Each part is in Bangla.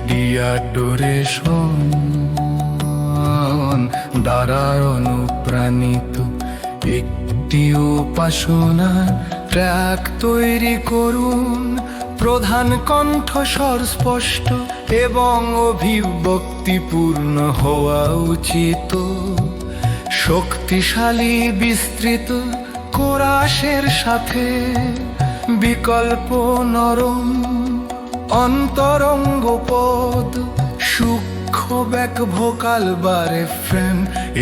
ডিয়াডোরেশন দ্বারা অনুপ্রাণিত একটি উপাসনা ট্র্যাক তৈরি করুন। প্রধান কণ্ঠস্বর স্পষ্ট এবং অভিব্যক্তিপূর্ণ হওয়া উচিত। শক্তিশালী বিস্তৃত কোরাসের সাথে বিকল্প নরম অন্তরঙ্গ পদ, সূক্ষ্ম ব্যাক ভোকাল বা রেফ্রেন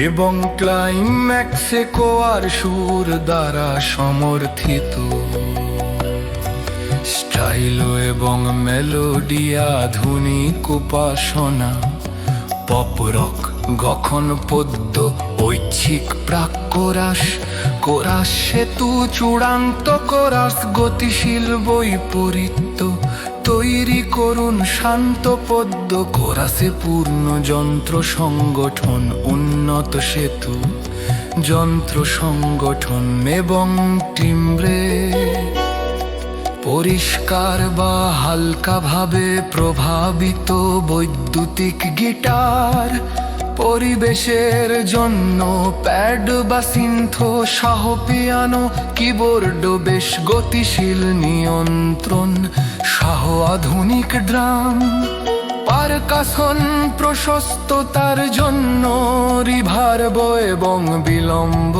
এবং ক্লাইম্যাক্সে কোয়ার সুর দ্বারা সমর্থিত। স্টাইল এবং মেলোডি আধুনিক উপাসনা, পপ রক, গখন পদ্য, ঐচ্ছিক প্রাক কোরাস, কোরাস সেতু, চূড়ান্ত কোরাস, গতিশীল বৈপরীত্য তৈরি করুন। শান্ত পদ্য কোরাসে পূর্ণ যন্ত্র সংগঠন, উন্নত সেতু যন্ত্র সংগঠন এবং টিম্ব্রে পরিষ্কার বা হালকাভাবে প্রভাবিত বৈদ্যুতিক গিটার। পরিবেশের জন্য প্যাড বা সিন্থ সহ পিয়ানো, কিবোর্ড বেশ গতিশীল নিয়ন্ত্রণ সহ আধুনিক ড্রাম। পারকাশন প্রশস্ততার জন্য রিভার্ব এবং বিলম্ব,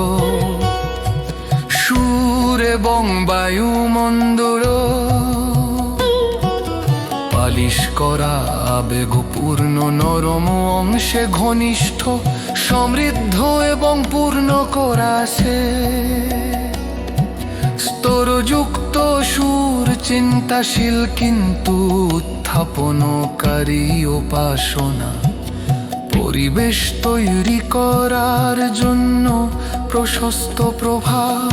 সুর এবং বায়ুমণ্ডল পালিশ করা আবেগপূর্ণ নরম অংশে ঘনিষ্ঠ সমৃদ্ধ এবং পূর্ণ কোরাসে স্তরযুক্ত সুর, চিন্তাশীল কিন্তু উত্থাপনকারী উপাসনা। পরিবেশ তৈরি করার জন্য প্রশস্ত প্রভাব,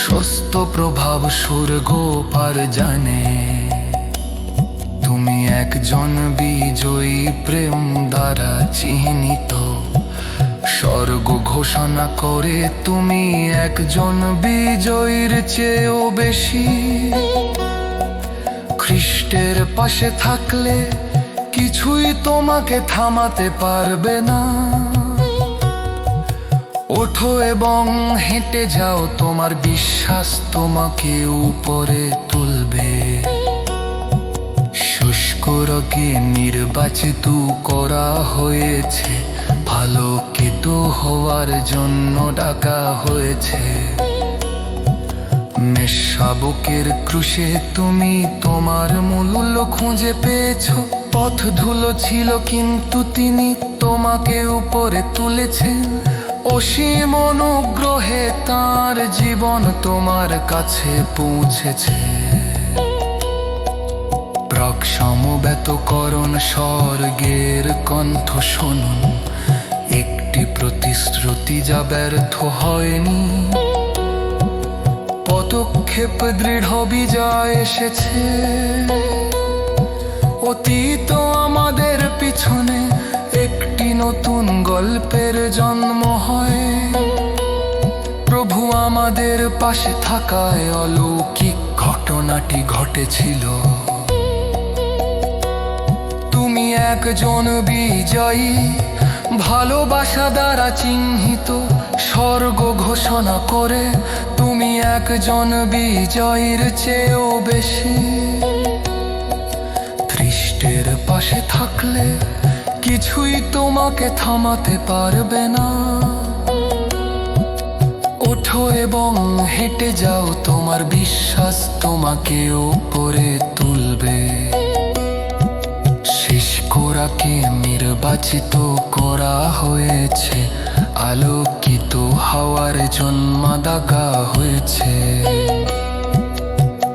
স্বস্ত প্রভাব স্বর্গ পার জানে। তুমি একজন বিজয়ী প্রেম দ্বারা চিহ্নিত, স্বর্গ ঘোষণা করে তুমি একজন বিজয়ীর চেয়েও বেশি। খ্রিস্টের পাশে থাকলে কিছুই তোমাকে থামাতে পারবে না। ওঠো এবং হেঁটে যাও, তোমার বিশ্বাস তোমাকে উপরে তুলবে। শুষ্করকে নির্বাচিত করা হয়েছে, আলোকিত হওয়ার জন্য ডাকা হয়েছে। মেষশাবকের ক্রুশে তুমি তোমার মূল্য খুঁজে পেয়েছো। পথ ধুলো ছিল কিন্তু তিনি তোমাকে উপরে তুলেছেন। অসীম অনুগ্রহে তাঁর জীবন তোমার কাছে পৌঁছেছে। প্রাক সমবেতকরণ স্বর্গের কণ্ঠ শুনুন, একটি প্রতিশ্রুতি যা ব্যর্থ হয়নি। পদক্ষেপ দৃঢ় বিজয় এসেছে। অতীত আমাদের পিছনে একটি নতুন গল্পের জন্ম হয়। প্রভু আমাদের পাশে থাকায় অলৌকিক ঘটনাটি ঘটেছিল। তুমি একজন বিজয়ী, ভালোবাসা দ্বারা চিহ্নিত। স্বর্গ ঘোষণা করে তুমি একজন বিজয়ীর চেয়েও বেশি। খ্রিস্টের পাশে থাকলে কিছুই তোমাকে থামাতে পারবে না। ওঠো এবং হেঁটে যাও, তোমার বিশ্বাস তোমাকে উপরে তুলবে। শেষ কোরাকে নির্বাচিত করা হয়েছে, আলোকিত হওয়ার জন্ম দাগা হয়েছে।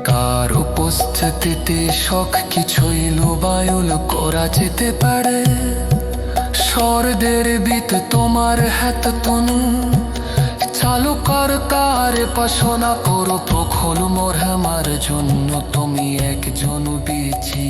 কার উপস্থিতিতে শখ কিছুই লোবায়ুল করা যেতে পারে। স্বরদের বিত তোমার হাত তনু চালু কর, কার পাশনা করো প্রখল মরহামার জন্য তুমি একজন বিচি।